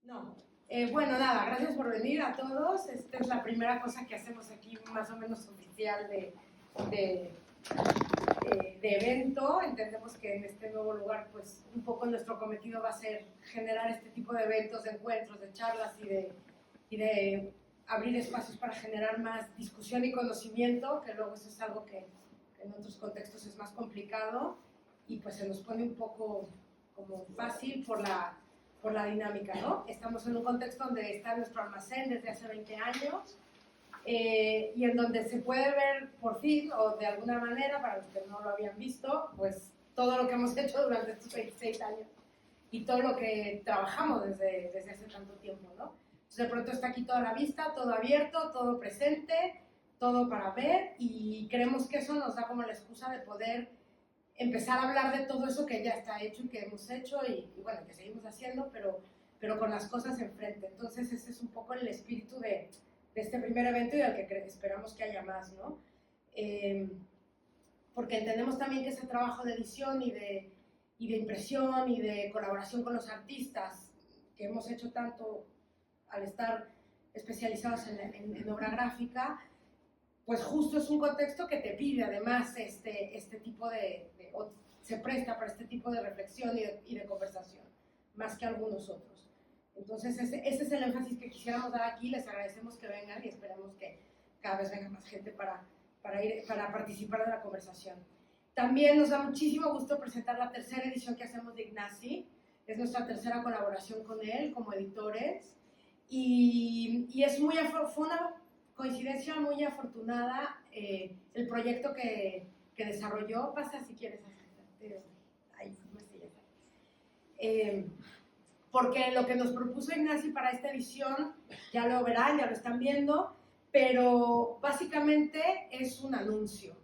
No. Bueno, nada, gracias por venir a todos. Esta es la primera cosa que hacemos aquí, más o menos oficial de, de evento. Entendemos que en este nuevo lugar, pues, un poco nuestro cometido va a ser generar este tipo de eventos, de encuentros, de charlas y de abrir espacios para generar más discusión y conocimiento, que luego eso es algo que en otros contextos es más complicado y pues se nos pone un poco como fácil por la dinámica, ¿no? Estamos en un contexto donde está nuestro almacén desde hace 20 años y en donde se puede ver por fin, o de alguna manera, para los que no lo habían visto, pues todo lo que hemos hecho durante estos 26 años y todo lo que trabajamos desde hace tanto tiempo, ¿no? Entonces de pronto está aquí toda la vista, todo abierto, todo presente, todo para ver y creemos que eso nos da como la excusa de poder empezar a hablar de todo eso que ya está hecho y que hemos hecho y bueno, que seguimos haciendo, pero con las cosas enfrente. Entonces ese es un poco el espíritu de este primer evento y del que esperamos que haya más, ¿no? Porque entendemos también que ese trabajo de edición y de impresión y de colaboración con los artistas que hemos hecho tanto al estar especializados en obra gráfica, pues justo es un contexto que te pide además este tipo o se presta para este tipo de reflexión y de conversación, más que algunos otros. Entonces ese es el énfasis que quisiéramos dar aquí, les agradecemos que vengan y esperemos que cada vez venga más gente para participar de la conversación. También nos da muchísimo gusto presentar la tercera edición que hacemos de Ignacy, es nuestra tercera colaboración con él como editores y es fue una coincidencia muy afortunada el proyecto que desarrolló. Pasa si quieres acercarte. Ahí, porque lo que nos propuso Ignacy para esta edición, ya lo verán, ya lo están viendo, pero básicamente es un anuncio.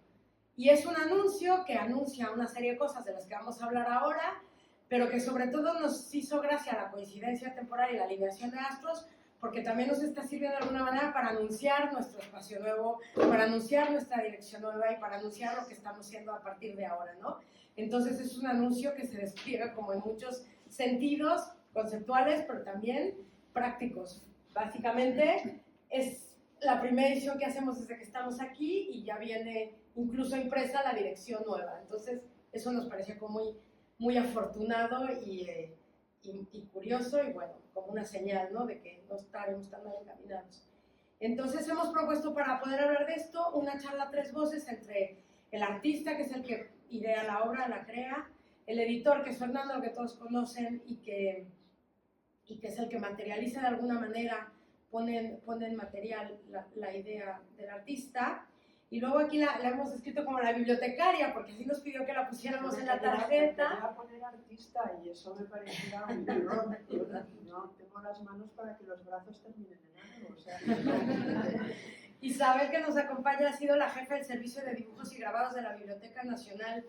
Y es un anuncio que anuncia una serie de cosas de las que vamos a hablar ahora, pero que sobre todo nos hizo gracia la coincidencia temporal y la alineación de astros, porque también nos está sirviendo de alguna manera para anunciar nuestro espacio nuevo, para anunciar nuestra dirección nueva y para anunciar lo que estamos haciendo a partir de ahora, ¿no? Entonces es un anuncio que se despliega como en muchos sentidos conceptuales, pero también prácticos. Básicamente es la primera edición que hacemos desde que estamos aquí y ya viene incluso impresa la dirección nueva. Entonces eso nos parecía como muy afortunado y curioso y bueno, como una señal, ¿no?, de que no estaremos tan mal encaminados. Entonces hemos propuesto para poder hablar de esto una charla a tres voces entre el artista, que es el que idea la obra, la crea, el editor, que es Fernando, que todos conocen y que es el que materializa de alguna manera, pone en material la idea del artista. Y luego aquí la hemos escrito como la bibliotecaria, porque así nos pidió que la pusiéramos en la tarjeta. Voy a poner artista y eso me parecía un error. No tengo las manos para que los brazos terminen en algo. O sea, Isabel, que nos acompaña, ha sido la jefa del Servicio de Dibujos y Grabados de la Biblioteca Nacional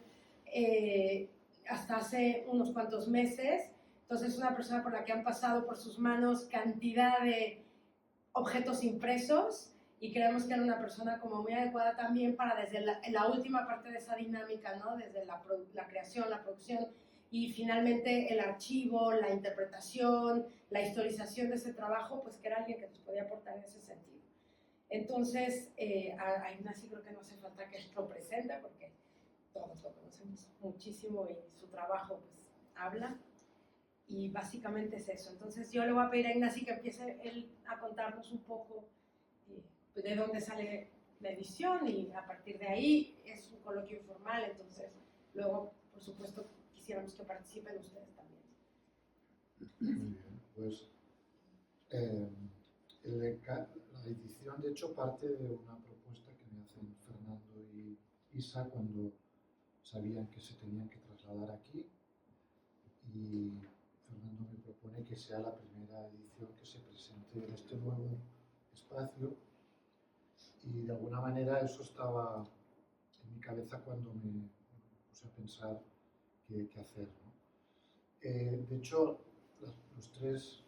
hasta hace unos cuantos meses. Entonces es una persona por la que han pasado por sus manos cantidad de objetos impresos y creemos que era una persona como muy adecuada también para desde la última parte de esa dinámica, ¿no?, desde la creación, la producción y finalmente el archivo, la interpretación, la historización de ese trabajo, pues que era alguien que nos podía aportar en ese sentido. Entonces, a Ignacy creo que no hace falta que lo presente porque todos lo conocemos muchísimo y su trabajo pues habla. Y básicamente es eso. Entonces yo le voy a pedir a Ignacy que empiece él a contarnos un poco de dónde sale la edición y a partir de ahí es un coloquio informal, entonces luego, por supuesto, quisiéramos que participen ustedes también. Muy bien, pues la edición de hecho parte de una propuesta que me hacen Fernando y Isa cuando sabían que se tenían que trasladar aquí y Fernando me propone que sea la primera edición que se presente en este nuevo espacio y de alguna manera eso estaba en mi cabeza cuando me puse a pensar qué hacer, ¿no? De hecho, las tres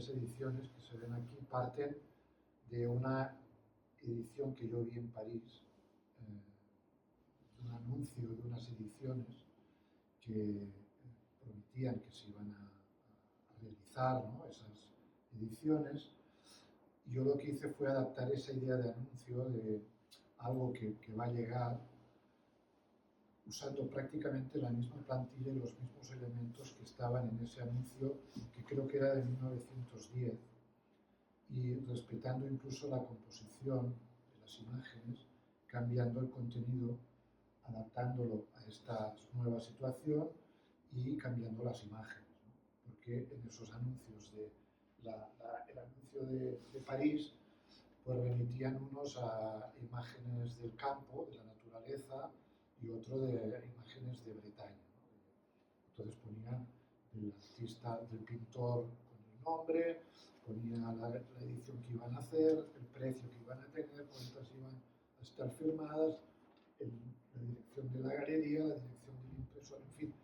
ediciones que se ven aquí parten de una edición que yo vi en París, un anuncio de unas ediciones que prometían que se iban a realizar, ¿no?, esas ediciones. Y yo lo que hice fue adaptar esa idea de anuncio, de algo que va a llegar, usando prácticamente la misma plantilla y los mismos elementos que estaban en ese anuncio, que creo que era de 1910, y respetando incluso la composición de las imágenes, cambiando el contenido, adaptándolo a esta nueva situación y cambiando las imágenes, ¿no? Porque en esos anuncios el anuncio de París, pues remitían unos a imágenes del campo, de la naturaleza, y otro de imágenes de Bretaña, ¿no? Entonces ponían el artista, del pintor con el nombre, ponía la edición que iban a hacer, el precio que iban a tener, cuántas iban a estar firmadas, la dirección de la galería, la dirección del impresor, en fin.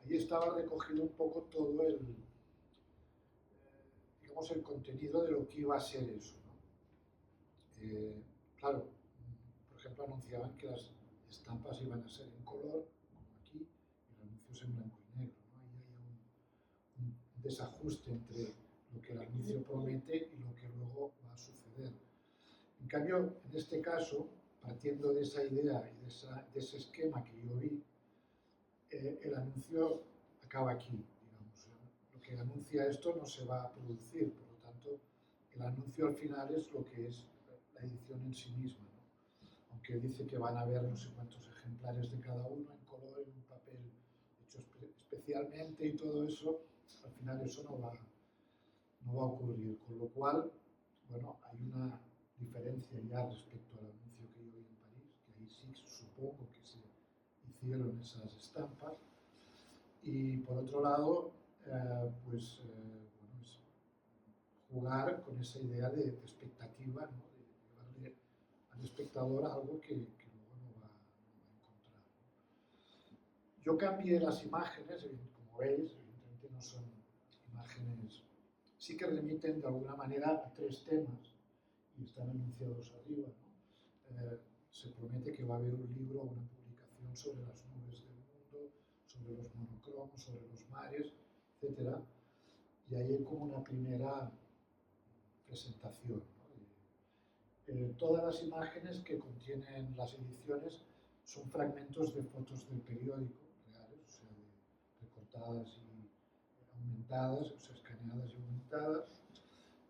Ahí estaba recogido un poco todo digamos, el contenido de lo que iba a ser eso, ¿no? Claro, por ejemplo, anunciaban que las estampas iban a ser en color, como aquí, y el anuncio es en blanco y negro, ¿no? Ahí hay un desajuste entre lo que el anuncio promete y lo que luego va a suceder. En cambio, en este caso, partiendo de esa idea y de ese esquema que yo vi, el anuncio acaba aquí, digamos. Lo que anuncia esto no se va a producir, por lo tanto, el anuncio al final es lo que es la edición en sí misma, ¿no? Aunque dice que van a haber no sé cuántos ejemplares de cada uno en color, en un papel hecho especialmente y todo eso, al final eso no va a ocurrir. Con lo cual, bueno, hay una diferencia ya respecto al anuncio que yo vi en París, que ahí sí supongo que se hicieron esas estampas. Y por otro lado, pues bueno, es jugar con esa idea de expectativa, ¿no? De llevarle al espectador algo que luego no va a encontrar, ¿no? Yo cambié las imágenes, como veis, evidentemente no son imágenes, sí que remiten de alguna manera a tres temas y están anunciados arriba, ¿no? Se promete que va a haber un libro o una publicación sobre las nubes del mundo, sobre los monocromos, sobre los mares, etc. Y ahí hay como una primera presentación, ¿no? Todas las imágenes que contienen las ediciones son fragmentos de fotos del periódico, reales, o sea, recortadas y aumentadas, o sea, escaneadas y aumentadas.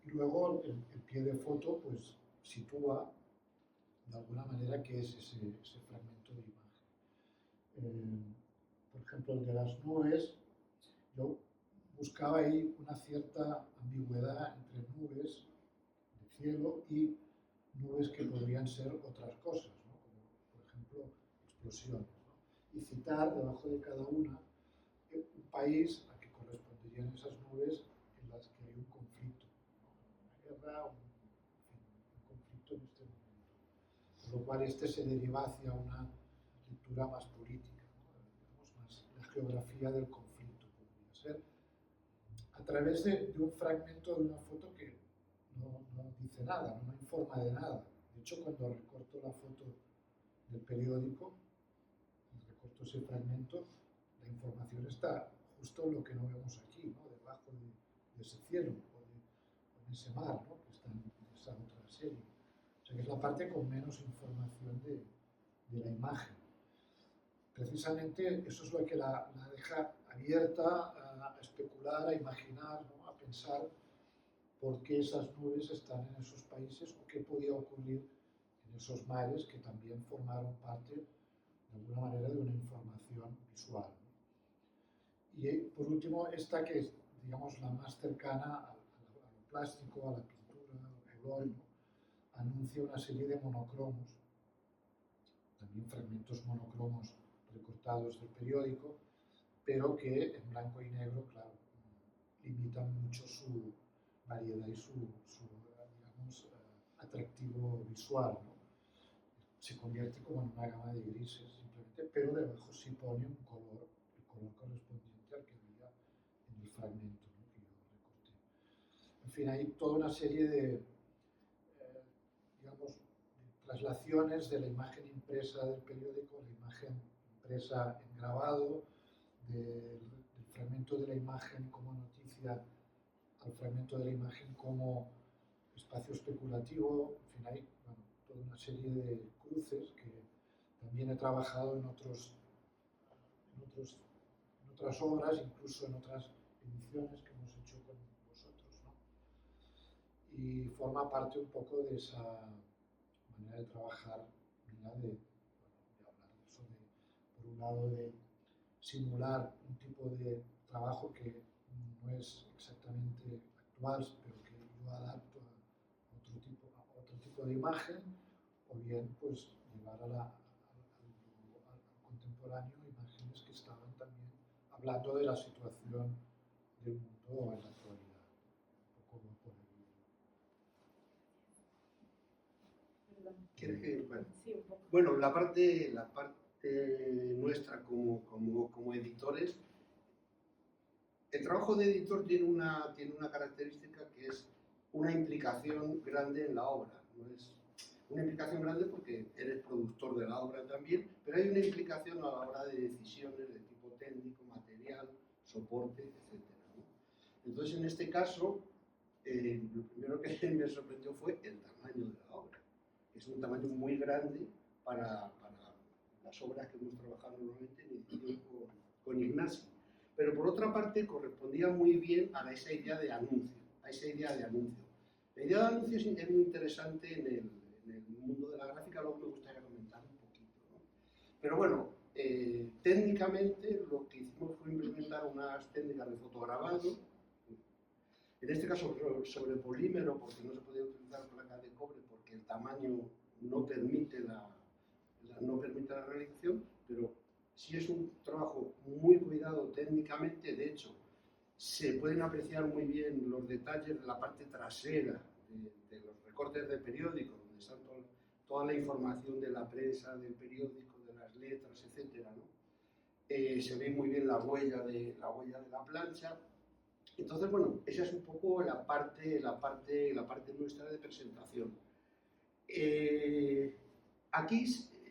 Y luego el pie de foto pues sitúa de alguna manera qué es ese fragmento de imagen. Por ejemplo, el de las nubes, yo buscaba ahí una cierta ambigüedad entre nubes de cielo y nubes que podrían ser otras cosas, ¿no? Como por ejemplo explosiones, ¿no? Y citar debajo de cada una un país a que corresponderían esas nubes en las que hay un conflicto, ¿no? Una guerra, un conflicto en este momento. Por lo cual este se deriva hacia una lectura más política, ¿no? Digamos, más la geografía del conflicto podría ser, a través de un fragmento de una foto que no dice nada, no informa de nada. De hecho, cuando recorto la foto del periódico y recorto ese fragmento, la información está justo en lo que no vemos aquí, ¿no? Debajo de ese cielo o en ese mar, ¿no? Que está en esa otra serie. O sea que es la parte con menos información de la imagen. Precisamente eso es lo que la deja abierta a especular, a imaginar, ¿no? A pensar por qué esas nubes están en esos países o qué podía ocurrir en esos mares que también formaron parte, de alguna manera, de una información visual, ¿no? Y por último, esta que es, digamos, la más cercana a lo plástico, a la pintura, al color, ¿no? Anuncia una serie de monocromos, también fragmentos monocromos recortados del periódico, pero que en blanco y negro, claro, limitan mucho su variedad y su digamos, atractivo visual, ¿no? Se convierte como en una gama de grises simplemente, pero debajo sí pone un color, el color correspondiente al que había en el fragmento, ¿no? Que yo recorté. En fin, hay toda una serie de, digamos, de traslaciones de la imagen impresa del periódico a la imagen impresa en grabado, del fragmento de la imagen como noticia al fragmento de la imagen como espacio especulativo. En fin, hay toda una serie de cruces que también he trabajado en otras obras, incluso en otras ediciones que hemos hecho con vosotros, ¿no? Y forma parte un poco de esa manera de trabajar mía, de hablar de eso, por un lado, de simular un tipo de trabajo que no es exactamente actual, pero que yo adapto a otro tipo de imagen, o bien pues llevar al contemporáneo imágenes que estaban también hablando de la situación del mundo en la actualidad. Un poco por ahí. ¿Quieres que, bueno, Sí, un poco. bueno, la parte nuestra como editores, el trabajo de editor tiene una característica que es una implicación grande en la obra. No es una implicación grande porque eres productor de la obra también, pero hay una implicación a la hora de decisiones de tipo técnico, material, soporte, etc., ¿no? Entonces, en este caso, lo primero que me sorprendió fue el tamaño de la obra. Es un tamaño muy grande para las obras que hemos trabajado normalmente en edición con Ignacio. Pero por otra parte correspondía muy bien a esa idea de anuncio, La idea de anuncio es muy interesante en el mundo de la gráfica, luego me gustaría comentar un poquito, ¿no? Pero bueno, técnicamente lo que hicimos fue implementar unas técnicas de fotograbado, en este caso sobre polímero, porque no se podía utilizar placa de cobre porque el tamaño no permite la realización, pero sí es un trabajo muy cuidado técnicamente. De hecho, se pueden apreciar muy bien los detalles de la parte trasera de los recortes de periódico, donde está toda la información de la prensa, del periódico, de las letras, etc., ¿no? Se ve muy bien la huella de la plancha. Entonces, bueno, esa es un poco la parte nuestra de presentación. Aquí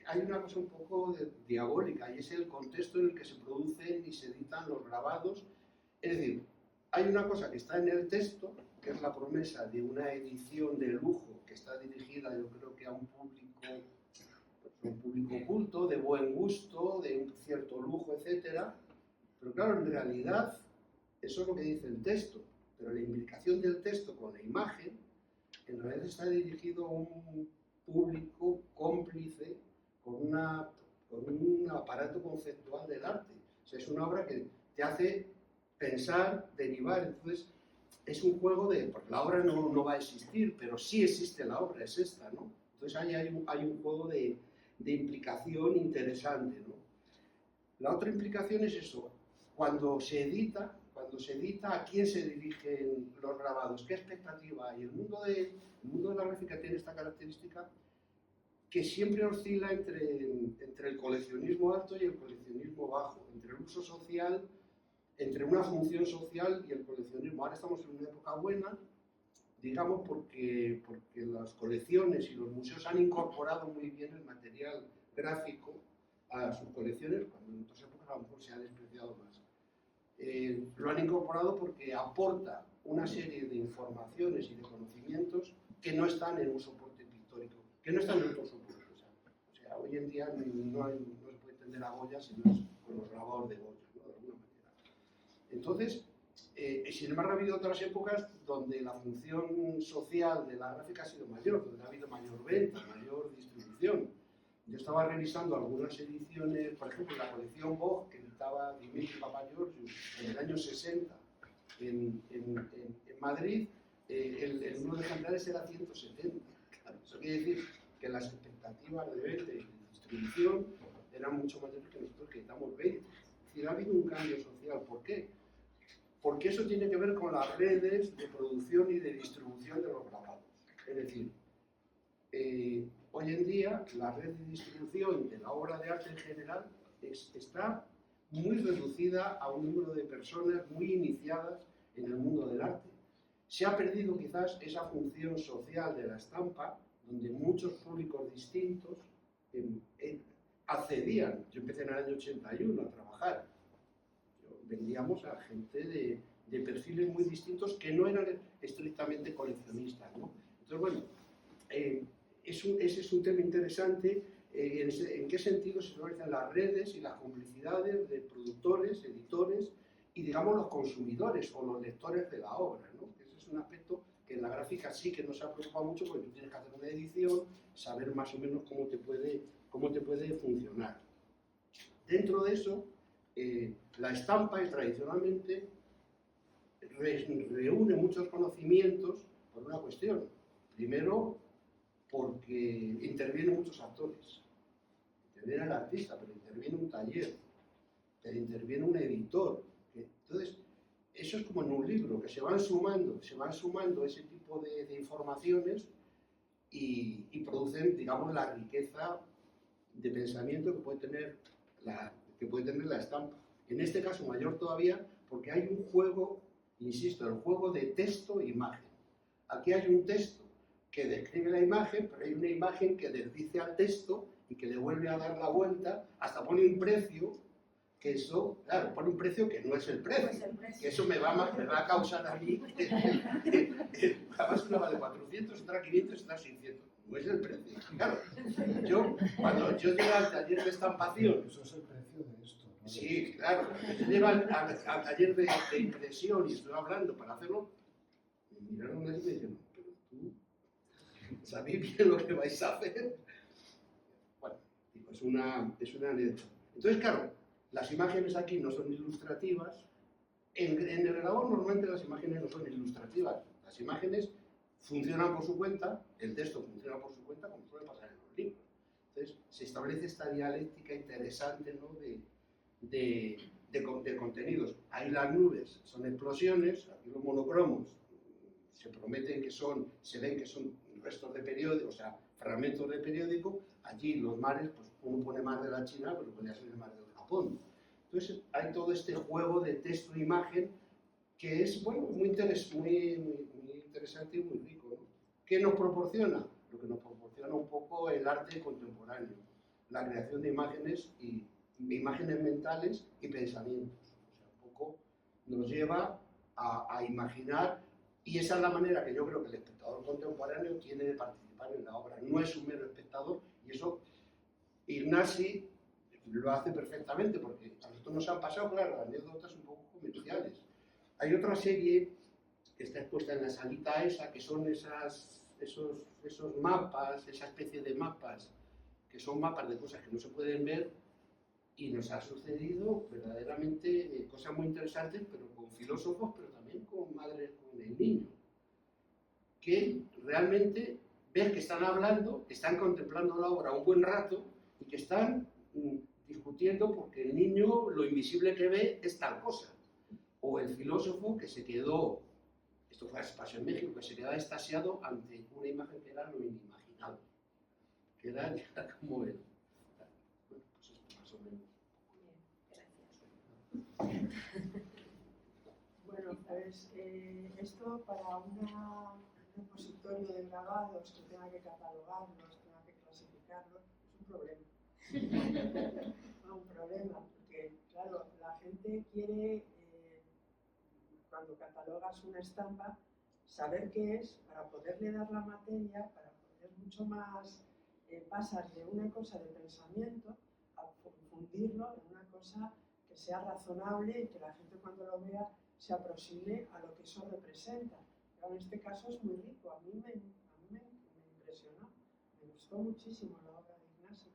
hay una cosa un poco diabólica, y es el contexto en el que se producen y se editan los grabados. Es decir, hay una cosa que está en el texto, que es la promesa de una edición de lujo que está dirigida, yo creo que a un público culto, de buen gusto, de un cierto lujo, etc. Pero claro, en realidad, eso es lo que dice el texto, pero la implicación del texto con la imagen, en realidad está dirigido a un público cómplice con un aparato conceptual del arte. O sea, es una obra que te hace pensar, derivar. Entonces, es un juego porque la obra no va a existir, pero sí existe la obra, es esta, ¿no? Entonces, ahí hay un juego de implicación interesante, ¿no? La otra implicación es eso. Cuando se edita, ¿a quién se dirigen los grabados? ¿Qué expectativa hay? El mundo de la gráfica tiene esta característica que siempre oscila entre el coleccionismo alto y el coleccionismo bajo, entre el uso social, entre una función social y el coleccionismo. Ahora estamos en una época buena, digamos, porque las colecciones y los museos han incorporado muy bien el material gráfico a sus colecciones, cuando en otras épocas a lo mejor se ha despreciado más. Lo han incorporado porque aporta una serie de informaciones y de conocimientos que no están en un soporte pictórico, que no están en otros soportes. O sea, hoy en día no se puede entender a Goya si no es con los grabados de Goya, ¿no? De alguna manera. Entonces, sin embargo, ha habido otras épocas donde la función social de la gráfica ha sido mayor, donde ha habido mayor venta, mayor distribución. Yo estaba revisando algunas ediciones, por ejemplo, la colección Vogue, que editaba Dimitri Papageorgiou en el año 60 en Madrid, el número de ejemplares era 170. Claro, eso quiere decir que las expectativas de venta y de distribución eran mucho mayores que nosotros que editamos 20. Es decir, ha habido un cambio social. ¿Por qué? Porque eso tiene que ver con las redes de producción y de distribución de los grabados. Es decir, hoy en día la red de distribución de la obra de arte en general está muy reducida a un número de personas muy iniciadas en el mundo del arte. Se ha perdido quizás esa función social de la estampa, donde muchos públicos distintos accedían. Yo empecé en el año 81 a trabajar. Vendíamos a gente de perfiles muy distintos que no eran estrictamente coleccionistas, ¿no? Entonces, bueno, ese es un tema interesante. ¿En qué sentido se organizan las redes y las complicidades de productores, editores y, digamos, los consumidores o los lectores de la obra, ¿no? Ese es un aspecto que en la gráfica sí que nos ha preocupado mucho, porque tú tienes que hacer una edición, saber más o menos cómo te puede funcionar. Dentro de eso, la estampa tradicionalmente reúne muchos conocimientos por una cuestión. Primero, porque intervienen muchos actores. Interviene el artista, pero interviene un taller, pero interviene un editor. Entonces, eso es como en un libro, que se van sumando ese tipo de informaciones y producen, digamos, la riqueza de pensamiento que puede tener la estampa. En este caso, mayor todavía, porque hay un juego, insisto, el juego de texto e imagen. Aquí hay un texto que describe la imagen, pero hay una imagen que desdice al texto y que le vuelve a dar la vuelta, hasta pone un precio, que eso, claro, pone un precio que no es el precio, que eso me va a causar a mí, además una vale 400, otra 500, otra 600, no es el precio. Claro, cuando yo llego al taller de estampación, Eso es el precio de esto, ¿no? Sí, claro, yo llego al taller de impresión y estoy hablando para hacerlo, me miraron así y me dijeron, pero tú, ¿sabéis bien lo que vais a hacer? Bueno, digo, es una anécdota. Entonces, claro, las imágenes aquí no son ilustrativas. En el grabador normalmente las imágenes no son ilustrativas. Las imágenes funcionan por su cuenta, el texto funciona por su cuenta, como suele pasar en los libros. Entonces, se establece esta dialéctica interesante, ¿no?, de contenidos. Ahí las nubes son explosiones, aquí los monocromos se ven que son restos de periódico, o sea, fragmentos de periódico. Allí los mares, pues uno pone mar de la China, pero podría ser el mar del Japón. Entonces hay todo este juego de texto e imagen que es, bueno, muy interesante y muy rico, ¿no? ¿Qué nos proporciona? Lo que nos proporciona un poco el arte contemporáneo, la creación de imágenes imágenes mentales y pensamientos. O sea, un poco nos lleva a imaginar, y esa es la manera que yo creo que el espectador contemporáneo tiene de participar en la obra. No es un mero espectador, y eso Ignasi lo hace perfectamente, porque a nosotros nos han pasado, claro, anécdotas un poco comerciales. Hay otra serie que está expuesta en la salita esa, que son esos mapas, esa especie de mapas, que son mapas de cosas que no se pueden ver, y nos ha sucedido verdaderamente cosas muy interesantes, pero con filósofos, pero también con madres con el niño, que realmente ves que están hablando, que están contemplando la obra un buen rato y que están discutiendo porque el niño lo invisible que ve es tal cosa. O el filósofo que se quedó, esto pasó en México, que se quedaba extasiado ante una imagen que era lo inimaginable, que era ya como él. Bueno, pues esto más o menos. Bien, gracias. Bueno, pues esto para un repositorio de grabados que tenga que catalogarlos, tenga que clasificarlos, es un problema. Un problema, porque claro, la gente quiere, cuando catalogas una estampa, saber qué es para poderle dar la materia, para poder mucho más pasar de una cosa de pensamiento a fundirlo en una cosa que sea razonable y que la gente cuando lo vea se aproxime a lo que eso representa. Pero en este caso es muy rico, a mí me impresionó, me gustó muchísimo la obra de Ignasi,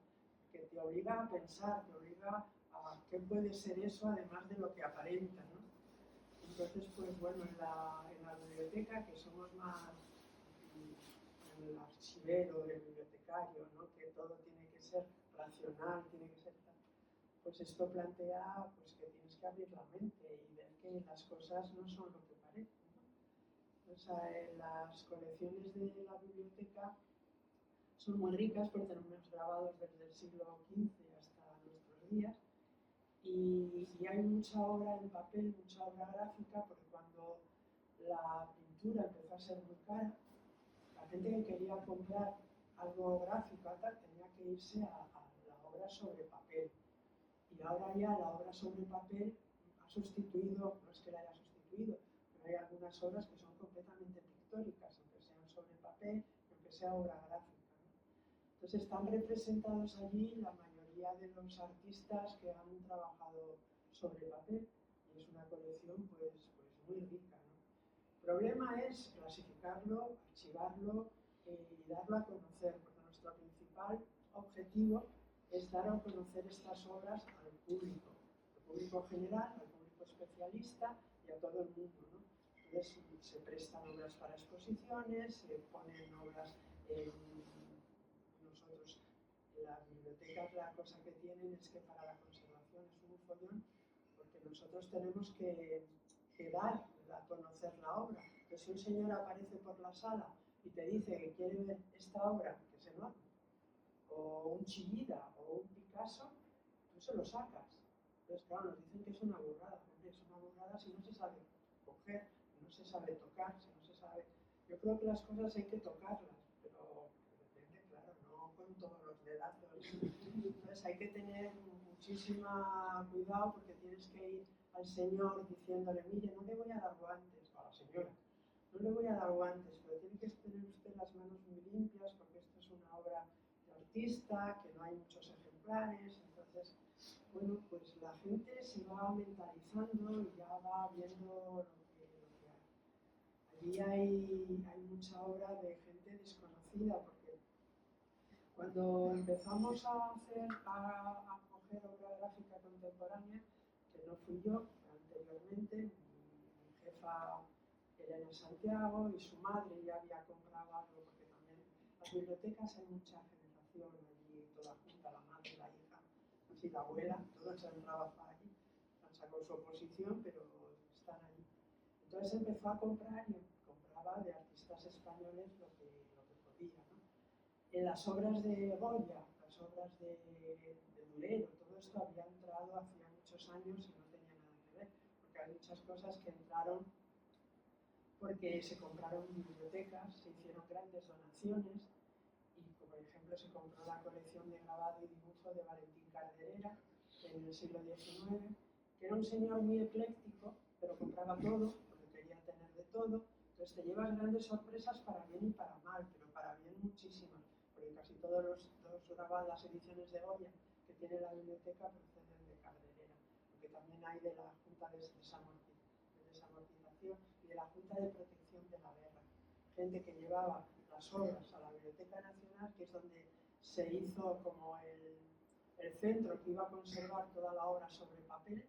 que te obliga a pensar, te obliga a qué puede ser eso además de lo que aparenta, ¿no? Entonces, pues bueno, en la biblioteca, que somos más el archivero, el bibliotecario, ¿no?, que todo tiene que ser racional, tiene que ser tal, pues esto plantea pues, que tienes que abrir la mente y ver que las cosas no son lo que parecen, ¿no? O sea, las colecciones de la biblioteca son muy ricas porque tenemos grabados desde el siglo XV hasta nuestros días y hay mucha obra en papel, mucha obra gráfica, porque cuando la pintura empezó a ser muy cara, la gente que quería comprar algo gráfico tenía que irse a la obra sobre papel. Y ahora ya la obra sobre papel ha sustituido, no es que la haya sustituido, unas obras que son completamente pictóricas, aunque sean sobre papel, aunque sea obra gráfica, ¿no? Entonces están representados allí la mayoría de los artistas que han trabajado sobre papel y es una colección pues muy rica, ¿no? El problema es clasificarlo, archivarlo y darlo a conocer, porque nuestro principal objetivo es dar a conocer estas obras al público general, al público especialista y a todo el mundo, ¿no? Entonces se prestan obras para exposiciones, se ponen obras en nosotros. Las bibliotecas, la cosa que tienen es que para la conservación es un follón, porque nosotros tenemos que dar a conocer la obra. Entonces, si un señor aparece por la sala y te dice que quiere ver esta obra, que es enorme, o un Chillida o un Picasso, tú se lo sacas. Entonces, claro, nos dicen que es una burrada. Es una burrada si no se sabe coger, si no se sabe tocar, si no se sabe... Yo creo que las cosas hay que tocarlas, pero depende, claro, no con todos los dedazos. Entonces hay que tener muchísima cuidado porque tienes que ir al señor diciéndole, mire, no le voy a dar guantes, a la señora, no le voy a dar guantes, pero tiene que tener usted las manos muy limpias porque esto es una obra de artista, que no hay muchos ejemplares, entonces, bueno, pues la gente se va mentalizando y ya va viendo lo que hay. Allí hay mucha obra de gente desconocida porque cuando empezamos a coger obra gráfica contemporánea, que no fui yo, anteriormente, mi jefa Elena Santiago y su madre ya había comprado algo, porque también las bibliotecas hay mucha generación allí, toda junta, la madre, la hija, así la abuela, todos han trabajado allí, han sacado su oposición, pero están allí. Entonces empezó a comprar y compraba de artistas españoles lo que podía, ¿no? En las obras de Goya, las obras de Durero, todo esto había entrado hacía muchos años y no tenía nada que ver, porque hay muchas cosas que entraron porque se compraron bibliotecas, se hicieron grandes donaciones y, por ejemplo, se compró la colección de grabado y dibujo de Valentín Carderera en el siglo XIX, que era un señor muy ecléctico, pero compraba todo, porque quería tener de todo. Entonces te llevas grandes sorpresas para bien y para mal, pero para bien muchísimas, porque casi todos los grabados, las ediciones de Goya que tiene la biblioteca proceden de Carderera, porque también hay de la Junta de Desamortización y de la Junta de Protección de la Guerra. Gente que llevaba las obras a la Biblioteca Nacional, que es donde se hizo como el centro que iba a conservar toda la obra sobre papel, ¿eh?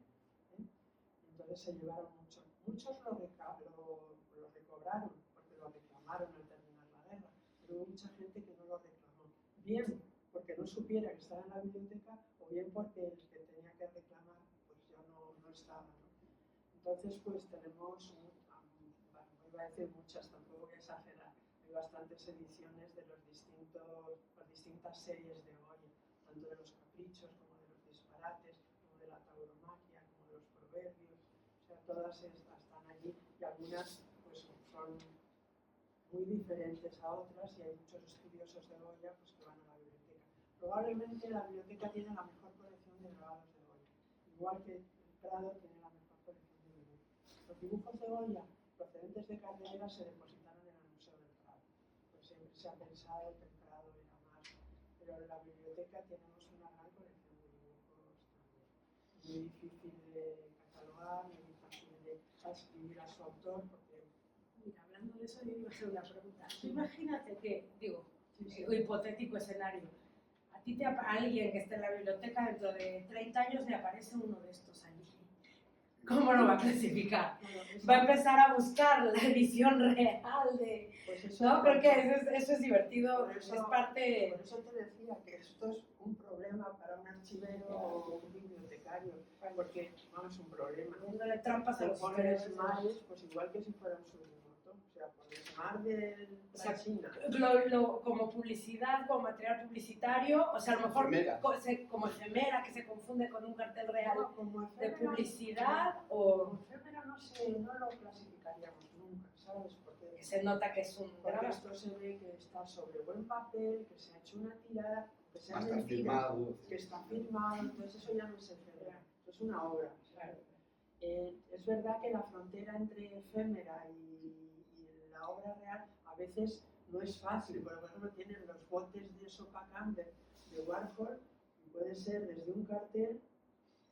Entonces se llevaron mucho. Muchos lo recobraron, porque lo reclamaron al terminar la guerra, pero hubo mucha gente que no lo reclamó. Bien porque no supiera que estaba en la biblioteca, o bien porque el que tenía que reclamar pues ya no estaba, ¿no? Entonces pues tenemos, iba a decir muchas, tampoco voy a exagerar, hay bastantes ediciones de las distintas series de Goya, tanto de los caprichos como de los disparates, como de la tauromaquia, como de los proverbios, o sea, todas estas están allí y algunas pues son muy diferentes a otras y hay muchos estudiosos de Goya pues, que van a la biblioteca. Probablemente la biblioteca tiene la mejor colección de grabados de Goya, igual que el Prado tiene la mejor colección de dibujos. Los dibujos de Goya procedentes de Carderera se depositaron en el Museo del Prado, pues siempre se ha pensado que el Prado era más, pero en la biblioteca tenemos una gran colección de dibujos también. Muy difícil de catalogar, muy difícil de adscribir a su autor, porque mira, hablando de eso, yo iba a hacer una pregunta. Imagínate que, digo, hipotético escenario, a ti alguien que esté en la biblioteca dentro de 30 años le aparece uno de estos allí. ¿Cómo lo va a clasificar? Va a empezar a buscar la edición real de... Pues eso, no, creo que eso es divertido, por eso, es parte... Por eso te decía que esto es un problema para un archivero o un bibliotecario, porque no es un problema. Poniéndole trampas a los pones mares, pues igual que si fuera un subremoto, o sea, pones mar de la China. Como publicidad, como material publicitario, o sea, a lo mejor como efemera, que se confunde con un cartel real de publicidad, o... Como efemera no lo clasificaríamos nunca, ¿sabes? Porque se nota que es un porque esto se ve que está sobre buen papel, que se ha hecho una tirada, que se ha firmado, que está firmado, entonces eso ya no es efemera, eso es una obra. Claro. Es verdad que la frontera entre efémera y la obra real a veces no es fácil. Por ejemplo, tienen los botes de sopa Campbell de Warhol y puede ser desde un cartel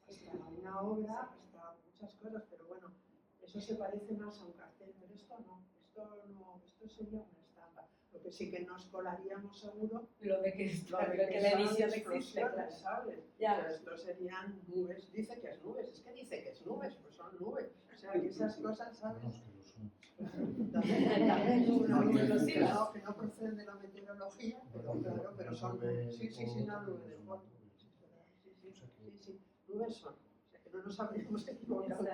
hasta una obra, hasta muchas cosas, pero bueno, eso se parece más a un cartel, pero esto no, esto sería una estampa. Lo que sí que nos colaríamos seguro, Lo de que, lo de que la son edición existe, explosiones, claro. ¿sabes? Ya. O sea, esto serían nubes, dice que es nubes, es que dice que es nubes, pues son nubes. O sea, que esas cosas, ¿sabes? Vamos, que lo son. Que no proceden de la meteorología, pero claro, pero son nubes. Sí, no nubes de polvo. Sí, nubes son. O sea, que no nos habríamos equivocado.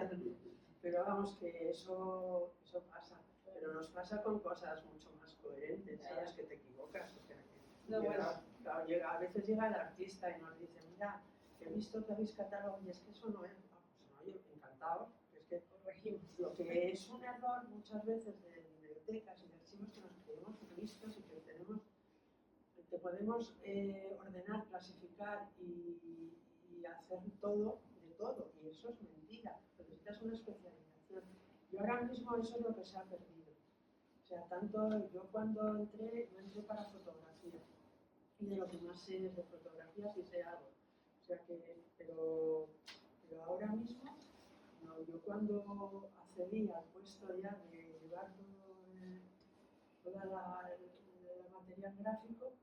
Pero vamos, que eso pasa. Pero nos pasa con cosas mucho más coherentes, ¿sabes? Que te equivocas. O sea, que a veces llega el artista y nos dice, mira, que he visto que habéis catalogado y es que eso no es. Pues no, yo encantado. Es que corregimos. Lo que es un error muchas veces de bibliotecas y de archivos que nos creemos listos y que tenemos, que podemos ordenar, clasificar y hacer todo de todo. Y eso es mentira. Necesitas una especialización. Y ahora mismo eso es lo que se ha perdido. O sea, tanto yo cuando entré, no entré para fotografía. Y de lo que más sé es de fotografía, sí sé algo. O sea que, pero ahora mismo, no, yo cuando accedí al puesto ya de llevar toda el material gráfico,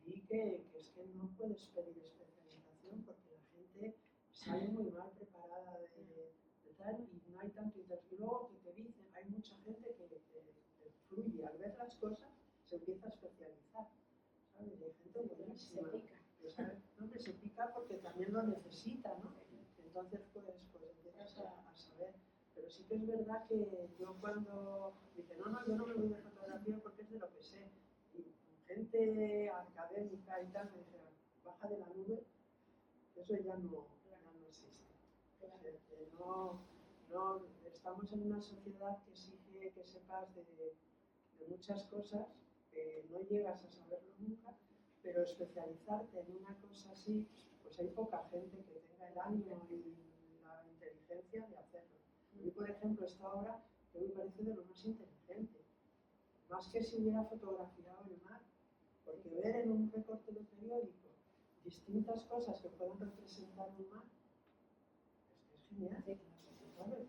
vi que es que no puedes pedir especialización porque la gente sale muy mal preparada de tal y no hay tanto interés. Y luego que te dicen, hay mucha gente que fluye, al ver las cosas se empieza a especializar, ¿sabes? Y hay gente buenísima. No, que se pica porque también lo necesita, ¿no? Entonces pues empiezas a saber. Pero sí que es verdad que yo cuando dije, no, yo no me voy de fotografía porque es de lo que sé. Y gente académica y tal me dijeron, baja de la nube, eso ya no existe. O sea, que no, estamos en una sociedad que exige que sepas de muchas cosas, que no llegas a saberlo nunca, pero especializarte en una cosa así, pues hay poca gente que tenga el ánimo y la inteligencia de hacerlo. A mí, por ejemplo, esta obra que me parece de lo más inteligente, más que si hubiera fotografiado el mar, porque ver en un recorte de periódico distintas cosas que puedan representar un mar, es genial.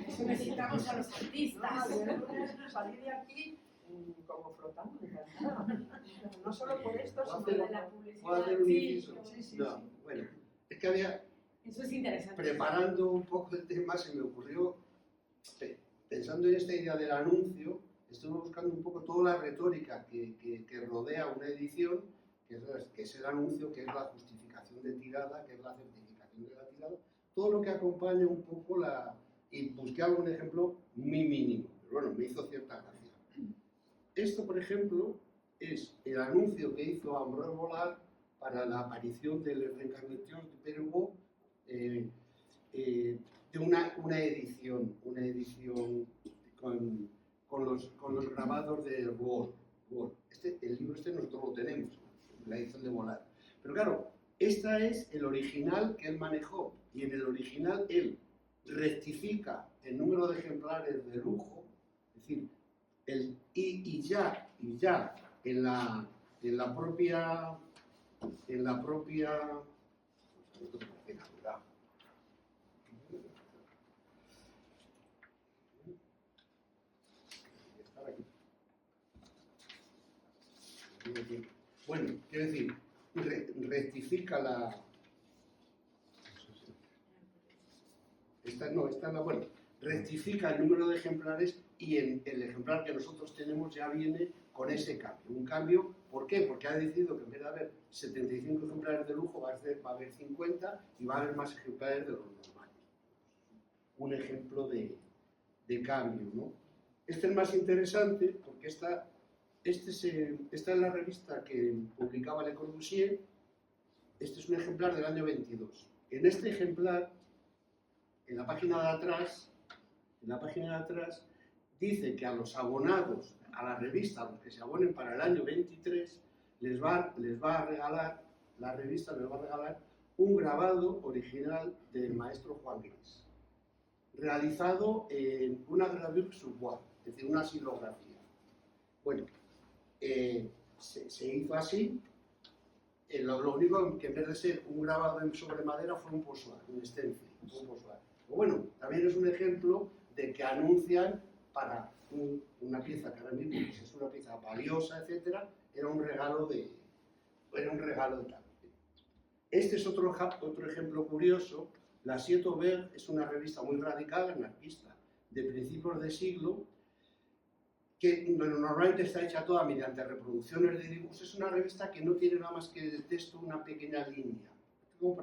Eso necesitamos a los artistas. Salí de aquí como flotando, encantada. No solo por esto, sino por la publicidad. ¿Puedo hacer un inciso? Sí. No, bueno, es que había, Eso es interesante. preparando un poco el tema, se me ocurrió, pensando en esta idea del anuncio, estuve buscando un poco toda la retórica que rodea una edición, que es el anuncio, que es la justificación de tirada, que es la certificación de la tirada, todo lo que acompaña un poco y busqué algún ejemplo muy mínimo, pero bueno, me hizo cierta gracia. Esto, por ejemplo, es el anuncio que hizo Ambroise Vollard para la aparición del Reencarnación de Perregaux, de una edición con los grabados de Wall. El libro nosotros lo tenemos, la edición de Vollard. Pero claro, esta es el original que él manejó, y en el original él rectifica el número de ejemplares de lujo, es decir, y ya en la propia bueno, quiero decir, rectifica rectifica el número de ejemplares y el ejemplar que nosotros tenemos ya viene con ese cambio. Un cambio, ¿por qué? Porque ha decidido que en vez de haber 75 ejemplares de lujo va a haber 50 y va a haber más ejemplares de los normales. Un ejemplo de cambio, ¿no? Este es más interesante porque esta es la revista que publicaba Le Corbusier. Este es un ejemplar del año 22. En este ejemplar, en la página de atrás, dice que a los abonados a la revista, a los que se abonen para el año 23, les va a regalar, la revista les va a regalar un grabado original del maestro Juan Gris, realizado en una gravure sur bois, es decir, una silografía. Bueno, se hizo así. Lo único que en vez de ser un grabado sobre madera fue un pochoir, un stencil, un pochoir. Bueno, también es un ejemplo de que anuncian para una pieza que ahora mismo pues, es una pieza valiosa, etcétera, era un regalo de tal. Este es otro ejemplo curioso. La Siete Aubert es una revista muy radical, anarquista, de principios de siglo, que normalmente está hecha toda mediante reproducciones de dibujos. Es una revista que no tiene nada más que de texto una pequeña línea. Tengo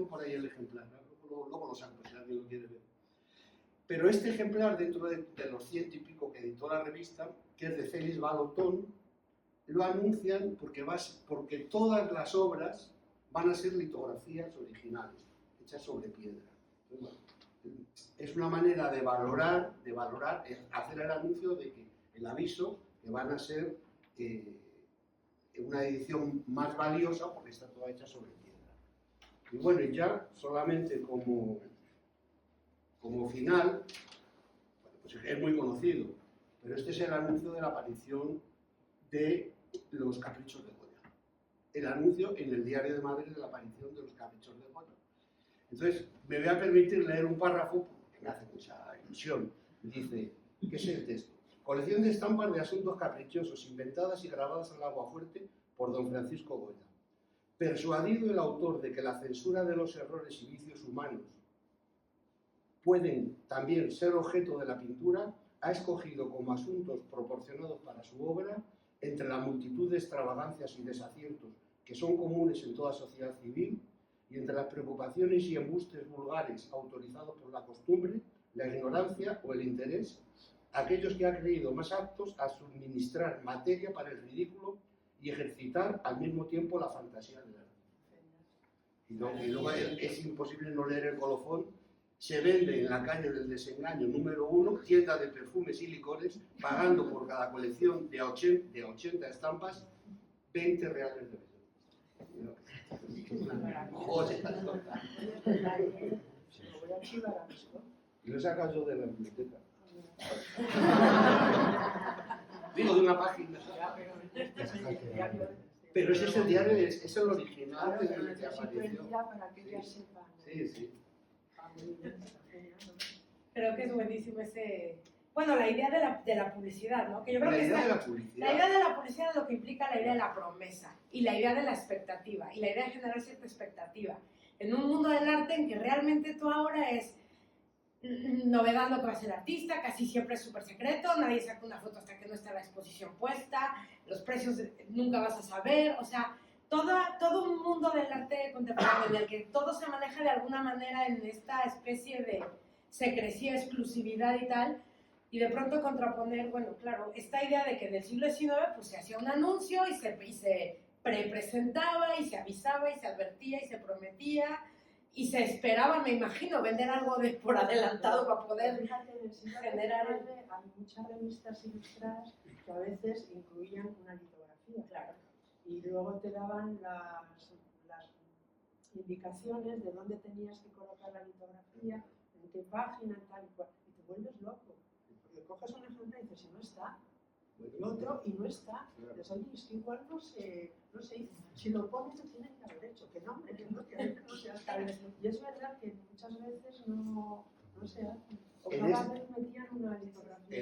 por ahí el ejemplar, ¿no? Luego lo saco si alguien lo quiere ver. Pero este ejemplar, dentro de los 100 y pico que editó la revista, que es de Félix Vallotton, lo anuncian porque todas las obras van a ser litografías originales, hechas sobre piedra. Entonces, bueno, es una manera de valorar, hacer el anuncio de que el aviso que van a ser una edición más valiosa porque está toda hecha sobre piedra. Y bueno, y ya solamente como final, bueno, pues es muy conocido, pero este es el anuncio de la aparición de los Caprichos de Goya. El anuncio en el Diario de Madrid de la aparición de los Caprichos de Goya. Entonces, me voy a permitir leer un párrafo que me hace mucha ilusión. Dice, ¿qué es el texto? Colección de estampas de asuntos caprichosos, inventadas y grabadas al aguafuerte por don Francisco Goya. Persuadido el autor de que la censura de los errores y vicios humanos pueden también ser objeto de la pintura, ha escogido como asuntos proporcionados para su obra, entre la multitud de extravagancias y desaciertos que son comunes en toda sociedad civil, y entre las preocupaciones y embustes vulgares autorizados por la costumbre, la ignorancia o el interés, aquellos que han creído más aptos a suministrar materia para el ridículo y ejercitar al mismo tiempo la fantasía del arte. Y luego es imposible no leer el colofón. Se vende en la calle del Desengaño número 1, tienda de perfumes y licores, pagando por cada colección de 80 estampas 20 reales de venta. Y lo saca yo de la biblioteca. Digo, de una página. Pero ese es el diario, es el original del que apareció. Para que ellas sepan. Sí. Creo que es buenísimo ese... Bueno, la idea de la publicidad, ¿no? Que yo creo La que idea de esta- la publicidad. la idea de la publicidad es lo que implica la idea de la promesa y la idea de la expectativa y la idea de generar cierta expectativa en un mundo del arte en que realmente tú ahora es novedad lo que va a ser el artista, casi siempre es súper secreto, nadie saca una foto hasta que no está la exposición puesta, los precios nunca vas a saber, o sea, todo un mundo del arte contemporáneo en el que todo se maneja de alguna manera en esta especie de secrecía, exclusividad y tal, y de pronto contraponer, bueno, claro, esta idea de que en el siglo XIX pues se hacía un anuncio y se presentaba y se avisaba y se advertía y se prometía y se esperaba, me imagino, vender algo por adelantado para poder generar... Hay muchas revistas ilustradas que a veces incluían una litografía. Claro. Y luego te daban las indicaciones de dónde tenías que colocar la litografía, en qué página, tal y cual. Y te vuelves loco. Porque coges un ejemplo y dices, si no está, y otro y no está. Dices, oye, es que igual no sé, si lo pones lo tienen que haber hecho, que no, hombre, que a veces no se hace. Y es verdad que muchas veces no se hace. O cada vez metían una litografía.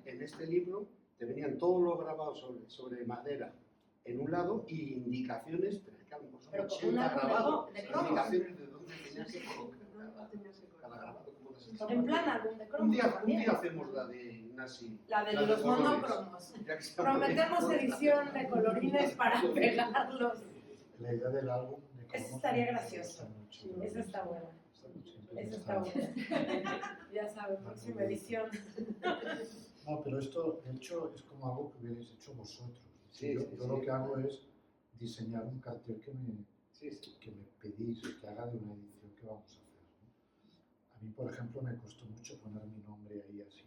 En este libro te venían todos los grabados sobre madera en un lado y indicaciones, pero es que a lo mejor son Pero con 80 un álbum grabados, de cromos. indicaciones de dónde tenías que colocar cada grabado. Como las estampas. En plan álbum de cromos un día también. hacemos la de Nasi. La de la los colores. monocromos. Ya que estamos- Prometemos edición de colorines para pegarlos. La idea del álbum de cromos Eso estaría me gracioso. gusta mucho. Esa está buena. Eso está Interesante. bueno. Ya sabes, próxima edición. No, pero esto, de hecho, es como algo que hubierais hecho vosotros. Sí, yo sí, yo sí. lo que hago es diseñar un cartel que me Sí. pedís, que haga de una edición que vamos a hacer, ¿no? A mí, por ejemplo, me costó mucho poner mi nombre ahí así.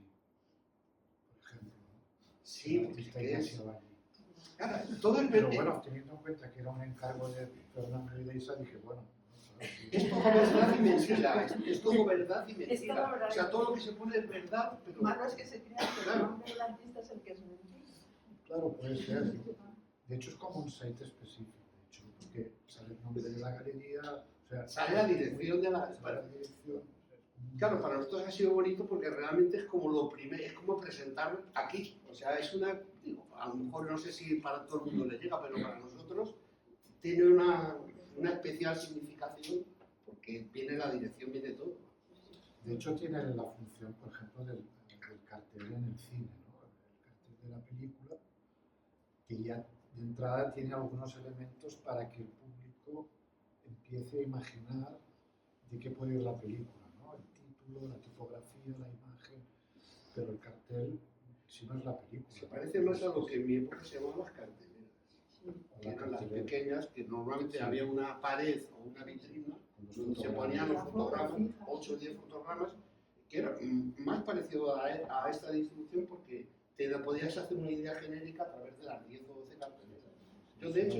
Por ejemplo, ¿no? Sí, El artista porque Ignacio es... Valle. Claro, todo el Pero bueno, teniendo en cuenta que era un encargo de Fernando y de Isa, dije, bueno, ¿sabes? Es todo verdad y mentira. Es todo verdad y Es todo mentira. verdad O y sea, todo lo que mentira. se pone es verdad, pero... Malo es que se crea que el nombre del artista es el que es mentira. Claro, puede ser. De hecho, es como un site específico, de hecho, porque sale el nombre de la galería, o sea, Sale la dirección de la... sale la dirección. Claro, para nosotros ha sido bonito porque realmente es como lo primero, es como presentar aquí. O sea, es una, digo, a lo mejor no sé si para todo el mundo le llega, pero para nosotros tiene una especial significación porque viene la dirección, viene todo. De hecho, tiene la función, por ejemplo, del cartel en el cine, ¿no? El cartel de la película, que ya de entrada tiene algunos elementos para que el público empiece a imaginar de qué puede ir la película, ¿no? El título, la tipografía, la imagen, pero el cartel, si no es la película. Se parece más a lo que en mi época se llamaban las carteleras, que eran las cartelera. pequeñas, que normalmente Sí. había una pared o una vitrina Con los donde se fotogramas. ponían los La foto fotogramas, fija. 8 o 10 fotogramas, que era más parecido a esta distribución porque te podías hacer una idea genérica a través de las 10 o 12 carteleras. Yo, de hecho,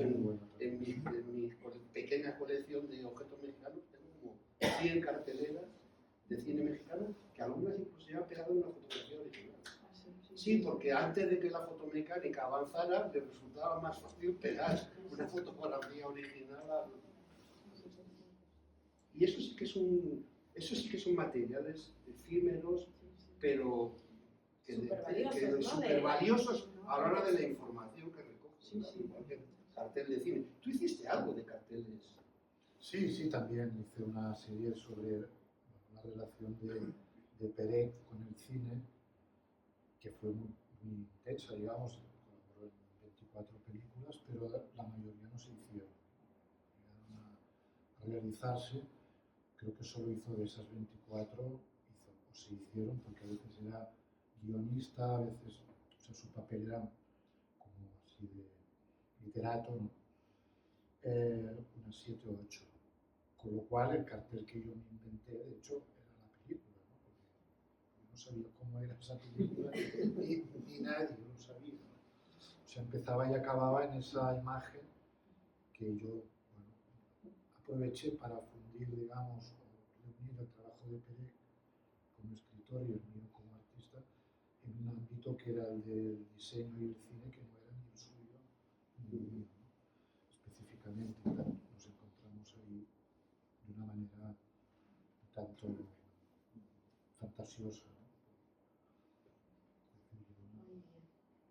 en mi pequeña colección de objetos mexicanos, tengo como 100 carteleras de cine mexicano que algunas incluso ya han pegado una fotografía original. Sí, porque antes de que la fotomecánica avanzara, le resultaba más fácil pegar una fotografía original Y eso sí que son materiales efímeros, pero supervaliosos a la hora de la información que recogen. Cualquier cartel de cine. ¿Tú hiciste algo de carteles? Sí, también hice una serie sobre la relación de Pérez con el cine, que fue muy intensa, digamos, colaboró en 24 películas, pero la mayoría no se hicieron. Llegaron a realizarse, creo que solo hizo de esas 24, o se hicieron, porque a veces era guionista, a veces, o sea, su papel era como así de literato, ¿no? Unas 7 o 8. Con lo cual, el cartel que yo me inventé, de hecho, era la película, ¿no? Porque yo no sabía cómo era esa película, ni nadie lo sabía, ¿no? O sea, empezaba y acababa en esa imagen que yo, bueno, aproveché para fundir, digamos, o reunir el trabajo de Pérez como escritor y el mío como artista en un ámbito que era el del diseño y el cine, que no era ni el suyo ni el mío, ¿no? Específicamente, nos encontramos ahí de una manera un tanto fantasiosa, ¿no?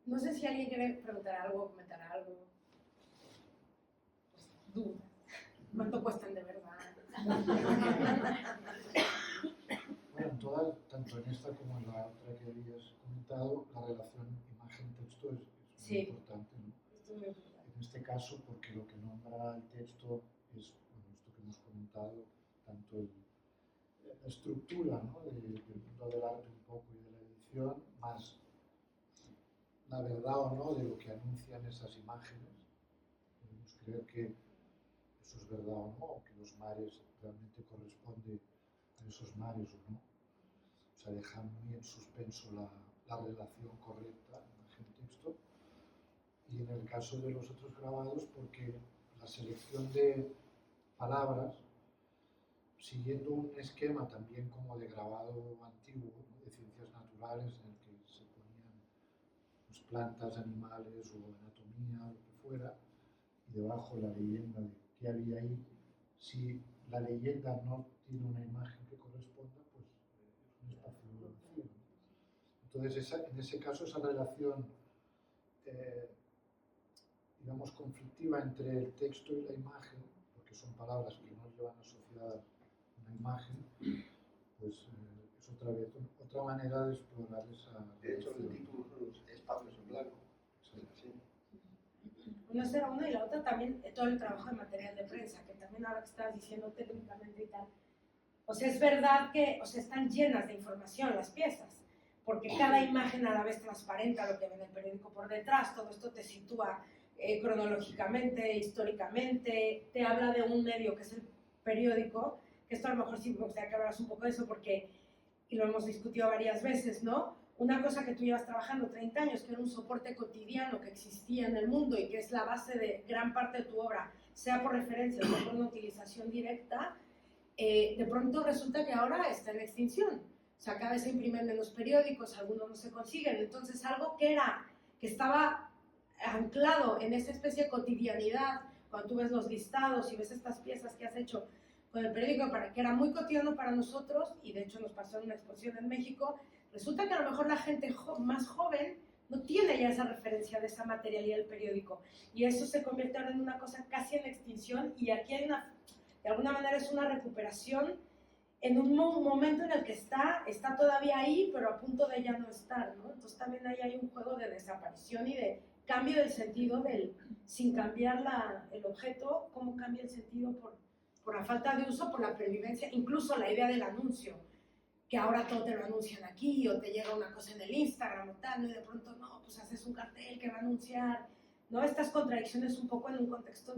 No sé si alguien quiere preguntar algo, comentar algo. Pues, dudas. ¿Cuánto cuestan de verdad? Bueno, todas, tanto en esta como en la otra que habías comentado, la relación imagen-texto es muy importante, ¿no? Esto es muy importante. En este caso, porque lo que nombra el texto es, bueno, esto que hemos comentado, tanto la estructura, ¿no? del mundo del arte un poco y de la edición, más la verdad o no de lo que anuncian esas imágenes. Podemos creer que eso es verdad o no, o que los mares realmente corresponden a esos mares o no. O sea, deja muy en suspenso la relación correcta imagen-texto. Y en el caso de los otros grabados, porque la selección de palabras, siguiendo un esquema también como de grabado antiguo, ¿no? De ciencias naturales, en el que se ponían pues, plantas, animales o anatomía, lo que fuera, y debajo la leyenda de qué había ahí. Si la leyenda no tiene una imagen que corresponda, pues es un espacio vacío, ¿no? Entonces, en ese caso, esa relación digamos, conflictiva entre el texto y la imagen, porque son palabras que no llevan asociadas una imagen, pues es otra vez otra manera de explorar esa De hecho, relación. el título son los espacios en blanco. Sí. Una será una y la otra también todo el trabajo de material de prensa, que también ahora que estabas diciendo técnicamente y tal. O sea, es verdad que están llenas de información las piezas, porque cada imagen a la vez transparenta lo que ve en el periódico por detrás, todo esto te sitúa cronológicamente, históricamente, te habla de un medio que es el periódico, que esto a lo mejor sí me gustaría que hablaras un poco de eso, porque, y lo hemos discutido varias veces, ¿no? Una cosa que tú llevas trabajando 30 años, que era un soporte cotidiano que existía en el mundo y que es la base de gran parte de tu obra, sea por referencia, sea por una utilización directa, de pronto resulta que ahora está en extinción. O sea, cada vez se imprimen menos periódicos, algunos no se consiguen. Entonces, algo que estaba anclado en esa especie de cotidianidad, cuando tú ves los listados y ves estas piezas que has hecho con el periódico, que era muy cotidiano para nosotros, y de hecho nos pasó en una exposición en México, resulta que a lo mejor la gente más joven no tiene ya esa referencia de esa materialidad del periódico, y eso se convierte ahora en una cosa casi en extinción, y aquí hay de alguna manera es una recuperación en un momento en el que está todavía ahí, pero a punto de ya no estar, ¿no? Entonces también ahí hay un juego de desaparición y de cambio del sentido sin cambiar el objeto, cómo cambia el sentido por la falta de uso, por la pervivencia, incluso la idea del anuncio, que ahora todo te lo anuncian aquí, o te llega una cosa en el Instagram o tal, ¿no? Y de pronto, no, pues haces un cartel que va a anunciar, ¿no? Estas contradicciones un poco en un contexto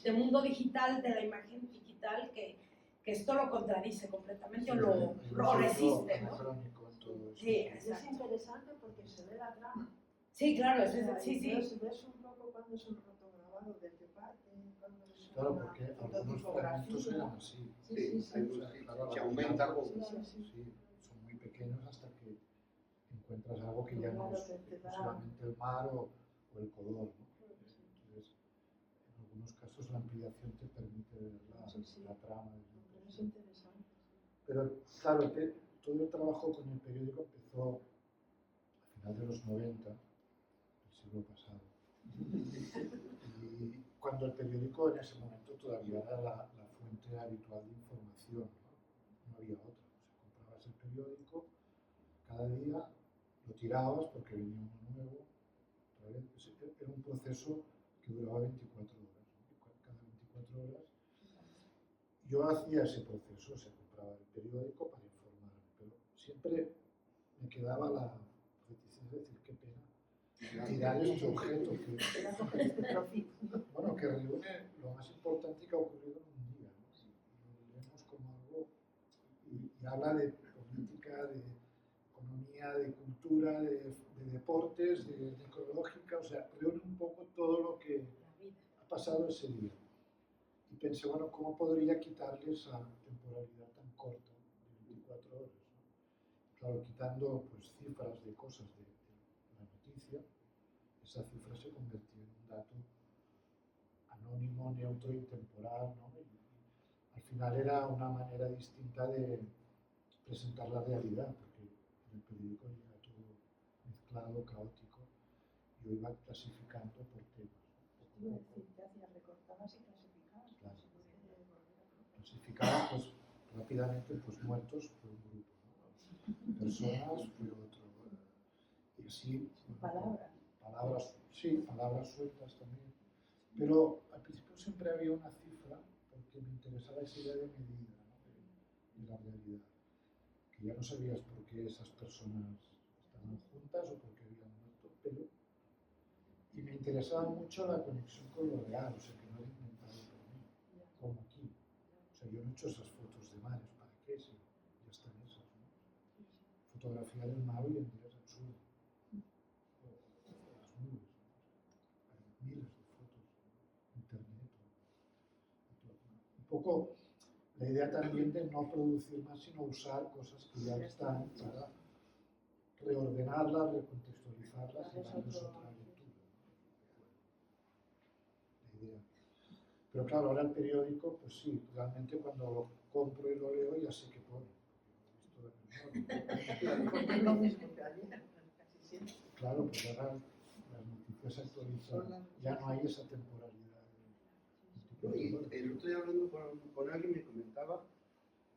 de mundo digital, de la imagen digital, que esto lo contradice completamente, o lo resiste, ¿no? Sí, Es interesante porque se ve la trama. Sí, claro, Sí. sí. Ves un poco cuando es un rotograbado, de qué parte, cuando es Claro, una porque algunos fototipografía. fragmentos eran así. Sí. Claro, se aumenta con... Sí, son muy pequeños hasta que encuentras algo que ya no Claro, es que te da- solamente el mar o el color, ¿no? Entonces, en algunos casos la ampliación te permite ver la trama. Pero es interesante. Pero claro, todo el trabajo con el periódico empezó a final de los 90, del siglo pasado. Y cuando el periódico en ese momento todavía era la fuente habitual de información, ¿no? No había otra. O sea, comprabas el periódico, cada día lo tirabas porque venía uno nuevo. Era un proceso que duraba 24 horas. ¿No? Cada 24 horas yo hacía ese proceso, se compraba el periódico para informarme, pero siempre me quedaba la reticencia de decir qué pena tirar este objeto que reúne lo más importante que ha ocurrido en un día, ¿no? Y lo vemos como algo y habla de política, de economía, de cultura, de deportes, de ecológica, o sea, reúne un poco todo lo que ha pasado ese día. Y pensé, bueno, ¿cómo podría quitarle esa temporalidad tan corta de 24 horas? ¿No? Claro, quitando pues, cifras de cosas de la noticia, esa cifra se convertía en un dato anónimo, neutro, intemporal, ¿no? Y al final era una manera distinta de presentar la realidad, porque en el periódico era todo mezclado, caótico, y yo iba clasificando por temas. Iba a decir, te hacías, recortabas y clasificabas. Claro. Clasificaba pues, rápidamente pues, muertos por un grupo, ¿no? Personas por otro. Y así. Palabras. Sí, palabras sueltas también. Pero al principio siempre había una cifra porque me interesaba esa idea de medida, ¿no? de la realidad. Que ya no sabías por qué esas personas estaban juntas o por qué habían muerto, pero. Y me interesaba mucho la conexión con lo real, o sea, que no era inventado por mí, como aquí. O sea, yo no he hecho esas fotos de mares, ¿para qué? Si ya están hechas, ¿no? Fotografiar el mar hoy en día es absurdo. O las nubes, ¿no? Hay miles de fotos, internet. Un poco la idea también de no producir más, sino usar cosas que ya están para reordenarlas, recontextualizarlas y darles otra lectura. La idea. Pero claro, ahora el periódico, pues sí, realmente cuando lo compro y lo leo ya sé qué pone. Claro, pues ahora las noticias se actualizan, ya no hay esa temporalidad. Y el otro día hablando con alguien me comentaba,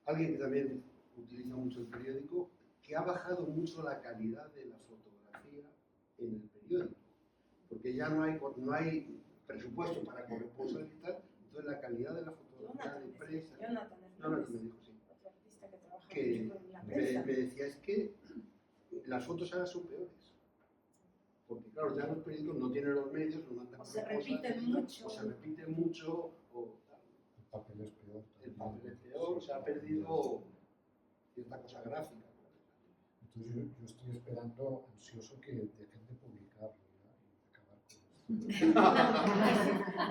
alguien que también utiliza mucho el periódico, que ha bajado mucho la calidad de la fotografía en el periódico, porque ya no hay presupuesto para corresponsal y tal, entonces la calidad de la fotografía de prensa... Jonathan me dijo, sí. Otro artista que trabaja Que mucho con la prensa. me decía, es que las fotos ahora son peores. Porque claro, ya los periódicos no tienen los medios, no mandan O se cosas, repiten mucho. o se repiten mucho, o el papel es peor. El papel es peor, se ha perdido cierta cosa gráfica. Entonces yo estoy esperando, ansioso, que dejen de publicarlo ya y acabar con esto.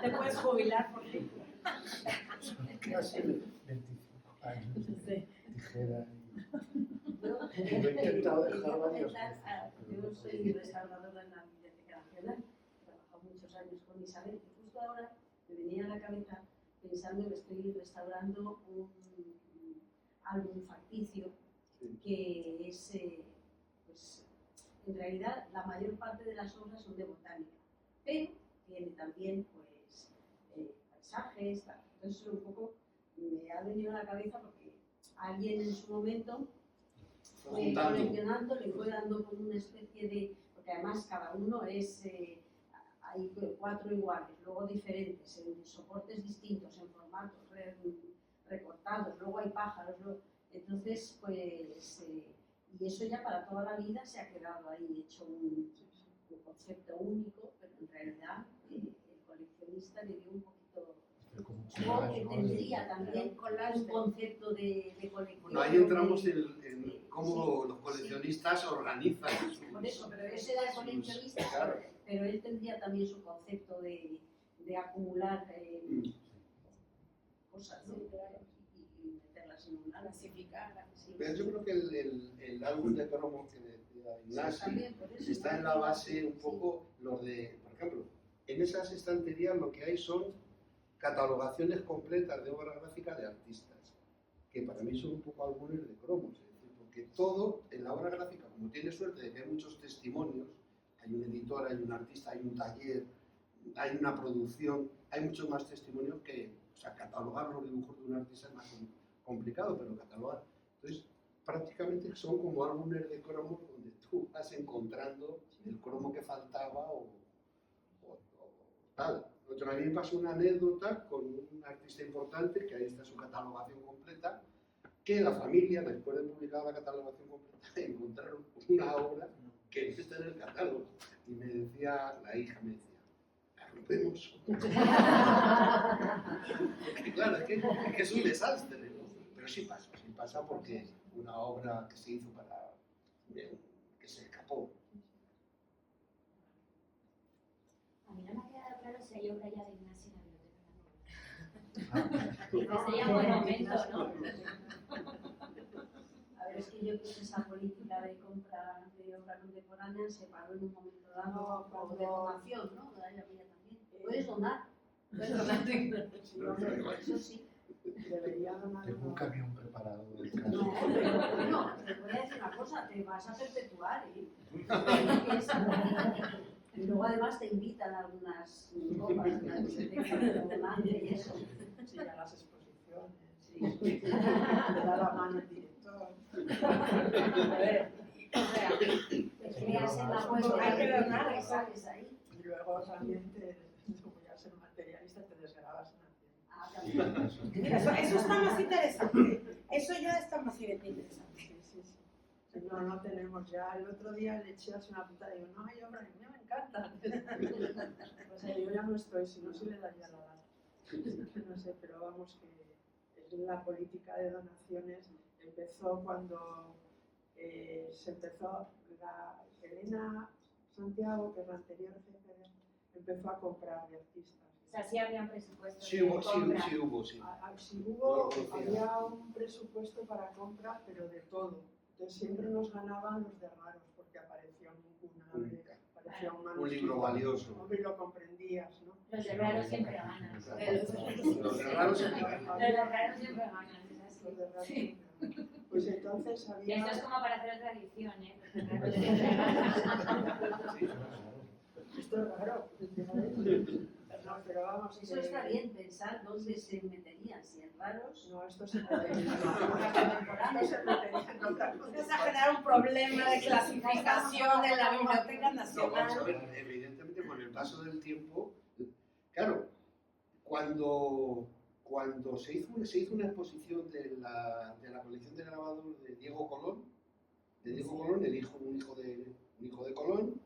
Te puedes jubilar por ti. Casi 25 años de tijera. Yo Lo he intentado dejar varias veces. Yo soy restauradora en la Biblioteca Nacional, he trabajado muchos años con Isabel y justo ahora me venía a la cabeza pensando que estoy restaurando un álbum facticio que es, pues, en realidad la mayor parte de las obras son de botánica, pero tiene también pues, paisajes, tal. Entonces un poco me ha venido a la cabeza porque alguien en su momento coleccionando le fue dando como una especie de, porque además cada uno es, hay 4 iguales, luego diferentes, en soportes distintos, en formatos recortados, luego hay pájaros, entonces pues, y eso ya para toda la vida se ha quedado ahí hecho un concepto único, pero en realidad el coleccionista le dio un poquito. Supongo que tendría también un concepto de colección. Bueno, ahí entramos en cómo los coleccionistas organizan. Por eso, pero ese era el coleccionista, claro. pero él tendría también su concepto de acumular cosas, ¿no? Y meterlas en un álbum. Clasificarlas. Sí, Pero yo creo que el álbum de cromos que decía Ignasi también, por eso, está en la base un poco los de, por ejemplo, en esas estanterías lo que hay son catalogaciones completas de obra gráfica de artistas, que para mí son un poco álbumes de cromos, es decir, porque todo en la obra gráfica, como tiene suerte de que hay muchos testimonios, hay un editor, hay un artista, hay un taller, hay una producción, hay muchos más testimonios que, o sea, catalogar los dibujos de un artista es más complicado, pero catalogar. Entonces, prácticamente son como álbumes de cromos donde tú vas encontrando el cromo que faltaba o tal. A mí me pasó una anécdota con un artista importante, que ahí está su catalogación completa, que la familia, después de publicar la catalogación completa, encontraron una obra que no está en el catálogo. Y me decía, la hija me decía, la rompemos. Porque claro, es que es un desastre, ¿no? Pero sí pasa porque una obra que se hizo para, que se escapó. A mí no me ha quedado claro si hay obra ya de Ignacio en la biblioteca. No, Sería un buen momento, ¿no? A ver, es que yo creo que esa política de compra de obra contemporánea se paró en un momento dado por de donación, ¿no? La había también. Puedes donar. Puedes donar. Sí, hombre, Eso sí. debería donar. Tengo un camión preparado de No, casa. pero bueno, te voy a decir una cosa, te vas a perpetuar. Y luego además te invitan a algunas copas de la biblioteca de donante y eso. Sí, a las exposiciones. Sí. Te da la mano el director. A ver, Te creas en la web, Hay que donar, y sales ahí. y luego también como ya ser materialista, te desgrabas en Hacienda. Ah, también. Mira, eso está más interesante. Eso ya está más interesante. Sí. No tenemos ya. El otro día le eché así una puta y digo, no hay obra, y me encanta. O sea, yo ya no estoy, si no, sí le daría la lata. No sé, pero vamos, que la política de donaciones empezó cuando se empezó la Elena Santiago, que es la anterior jefe, empezó a comprar de artistas. O sea, sí había un presupuesto Sí de hubo, compra. sí hubo. Sí No hubo, lo conocía. había un presupuesto para compra, pero de todo. Entonces siempre nos ganaban los de raros, porque aparecía un ave, aparecía un manuscrito. Un libro valioso. Hombre, y lo comprendías, ¿no? Los de raros siempre ganan. Los de raros siempre ganan. Los de raros siempre ganan, es así. Los de raros. Sí. Pues entonces Y había... esto es como para hacer otra edición, ¿eh? Los de raros siempre ganan. Sí, claro. Esto es raro. No, pero vamos, Eso está bien, pensar dónde se meterían, si en raros No, esto se metería en otra cosa. Vas a generar un problema de clasificación en la Biblioteca No, vamos a Nacional. ver, evidentemente con el paso del tiempo, claro, cuando se hizo una exposición de la colección de grabados de Diego Colón, un hijo de Colón,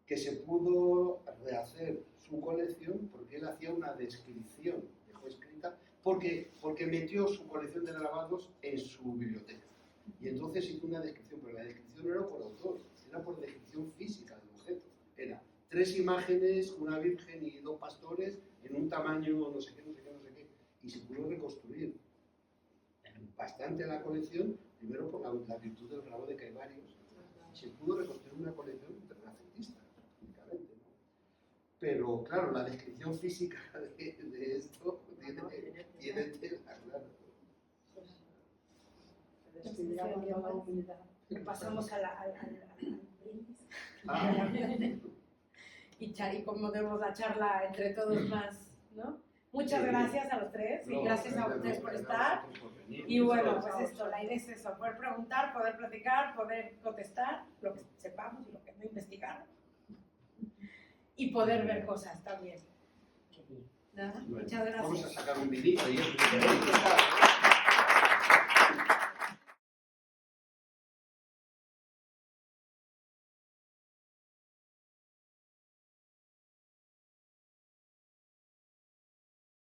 que se pudo rehacer su colección porque él hacía una descripción, dejó escrita, porque metió su colección de grabados en su biblioteca. Y entonces hizo una descripción, pero la descripción no era por autor, era por descripción física del objeto. Era 3 3 imágenes, una virgen y 2 pastores en un tamaño no sé qué, no sé qué, no sé qué. Y se pudo reconstruir bastante la colección, primero por la virtud del grabado de que hay varios. Se pudo reconstruir una colección renacentista, prácticamente, ¿no? Pero claro, la descripción física de esto tiene tela, claro. Despidamos ya la humildad. Pasamos al brindis. Ah, Y como demos la charla entre todos más, ¿no? Muchas gracias a los tres y gracias a ustedes por estar. Y bueno, pues esto, la idea es eso, poder preguntar, poder platicar, poder contestar lo que sepamos y lo que no investigar. Y poder ver cosas también. ¿Nada? Bueno, Muchas gracias. vamos a sacar un vinito y eso.